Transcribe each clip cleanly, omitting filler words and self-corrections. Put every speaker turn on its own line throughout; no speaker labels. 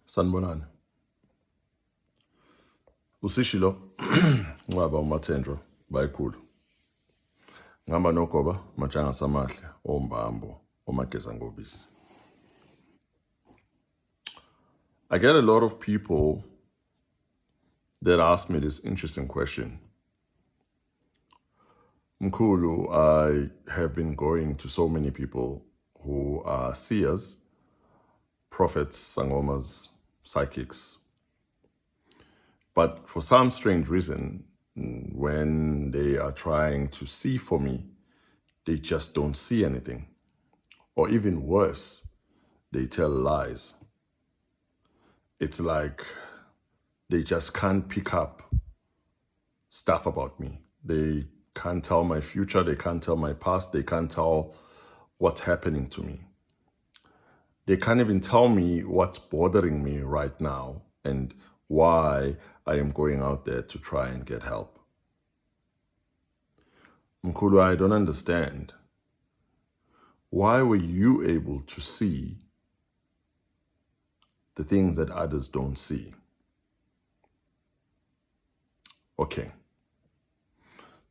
Sanibonani. Usishilo ngaba umathendro bayikhulu. Ngamba nogoba majanga samahle ombambo omageza ngobisi. I get a lot of people that ask me this interesting question. Mkhulu, I have been going to so many people who are seers, prophets, sangomas, psychics. But for some strange reason, when they are trying to see for me, they just don't see anything. Or even worse, they tell lies. It's like they just can't pick up stuff about me. They can't tell my future, they can't tell my past, they can't tell what's happening to me. They can't even tell me what's bothering me right now and why I am going out there to try and get help. Mkhulu, I don't understand. Why were you able to see the things that others don't see? Okay.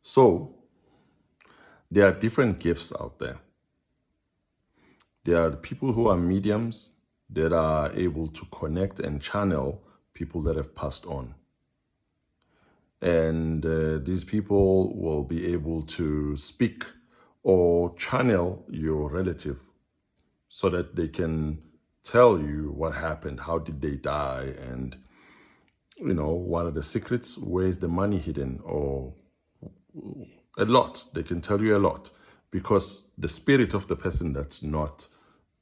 So, there are different gifts out there. There are the people who are mediums that are able to connect and channel people that have passed on. And these people will be able to speak or channel your relative so that they can tell you what happened, how did they die, and what are the secrets, where is the money hidden, or a lot. They can tell you a lot because the spirit of the person that's not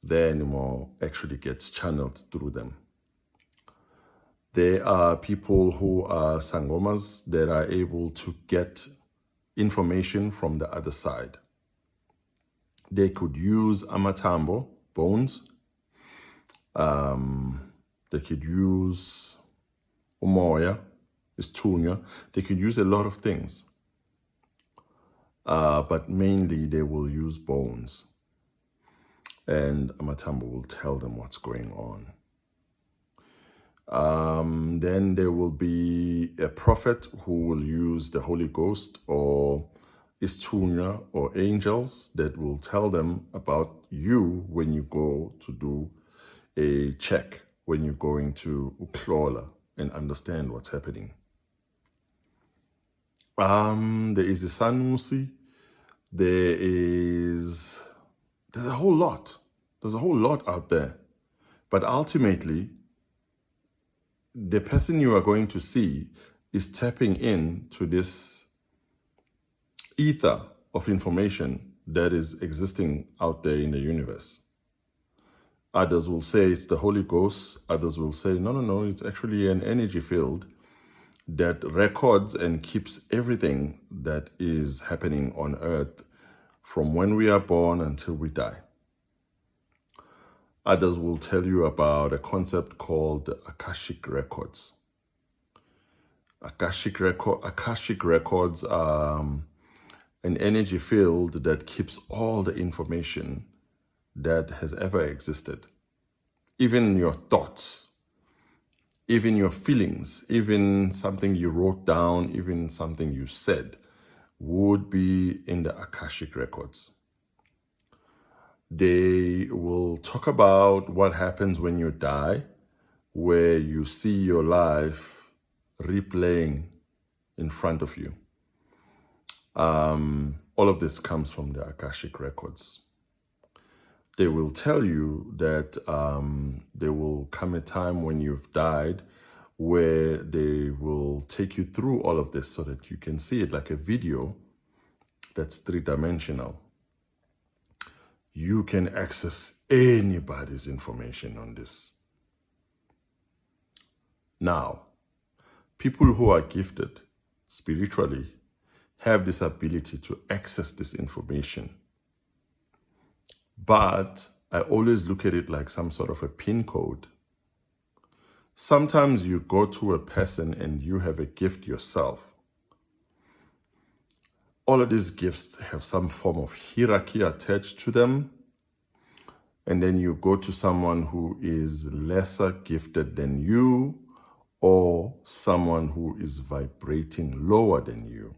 there anymore actually gets channeled through them. There are people who are sangomas that are able to get information from the other side. They could use amatambo, bones. They could use umoya, istunya. They could use a lot of things. But mainly they will use bones. And amatambo will tell them what's going on. Then there will be a prophet who will use the Holy Ghost or istunya or angels that will tell them about you when you go to do a check, when you're going to uklola and understand what's happening. There is a sanusi. There's a whole lot. There's a whole lot out there. But ultimately, the person you are going to see is tapping into this ether of information that is existing out there in the universe. Others will say it's the Holy Ghost. Others will say, no, it's actually an energy field that records and keeps everything that is happening on earth from when we are born until we die. Others will tell you about a concept called Akashic records. Akashic records are an energy field that keeps all the information that has ever existed. Even your thoughts, even your feelings, even something you wrote down, even something you said would be in the Akashic records. They will talk about what happens when you die, where you see your life replaying in front of you. All of this comes from the Akashic records. They will tell you that there will come a time when you've died where they will take you through all of this so that you can see it like a video that's three-dimensional. You can access anybody's information on this. Now, people who are gifted spiritually have this ability to access this information. But I always look at it like some sort of a PIN code. Sometimes you go to a person and you have a gift yourself. All of these gifts have some form of hierarchy attached to them. and then you go to someone who is lesser gifted than you, or someone who is vibrating lower than you.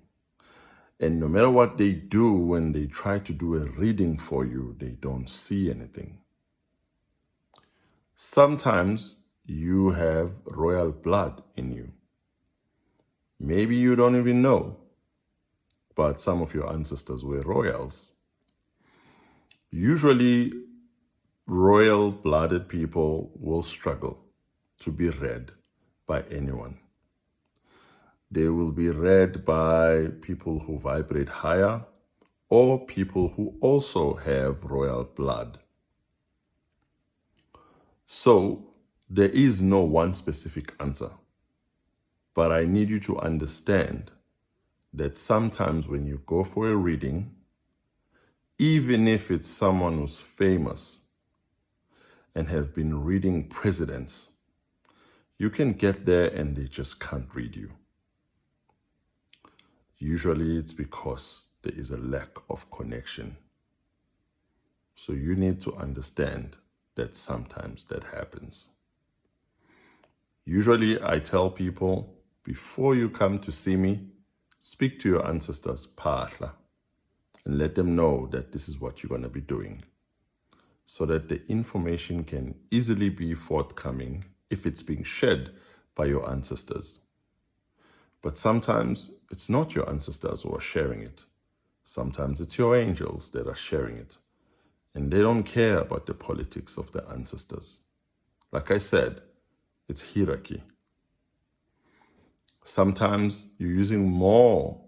And no matter what they do, when they try to do a reading for you, they don't see anything. Sometimes you have royal blood in you. Maybe you don't even know, but some of your ancestors were royals. Usually, royal-blooded people will struggle to be read by anyone. They will be read by people who vibrate higher or people who also have royal blood. So there is no one specific answer, but I need you to understand that sometimes when you go for a reading, even if it's someone who's famous and have been reading presidents, you can get there and they just can't read you. Usually it's because there is a lack of connection. So you need to understand that sometimes that happens. Usually I tell people, before you come to see me, speak to your ancestors, phahla, and let them know that this is what you're going to be doing, so that the information can easily be forthcoming if it's being shared by your ancestors. But sometimes it's not your ancestors who are sharing it. Sometimes it's your angels that are sharing it. And they don't care about the politics of the ancestors. Like I said, it's hierarchy. Sometimes you're using more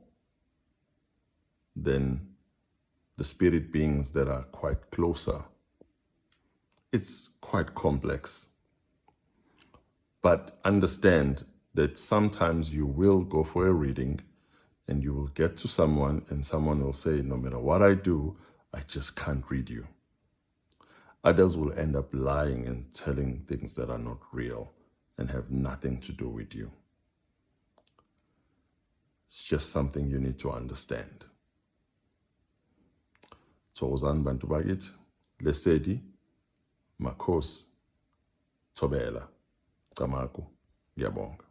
than the spirit beings that are quite closer. It's quite complex. But understand that sometimes you will go for a reading and you will get to someone and someone will say, no matter what I do, I just can't read you. Others will end up lying and telling things that are not real and have nothing to do with you. It's just something you need to understand. Thokozani bantu bakithi, lesedi, makhosi, thobela, camaku, ngiyabonga.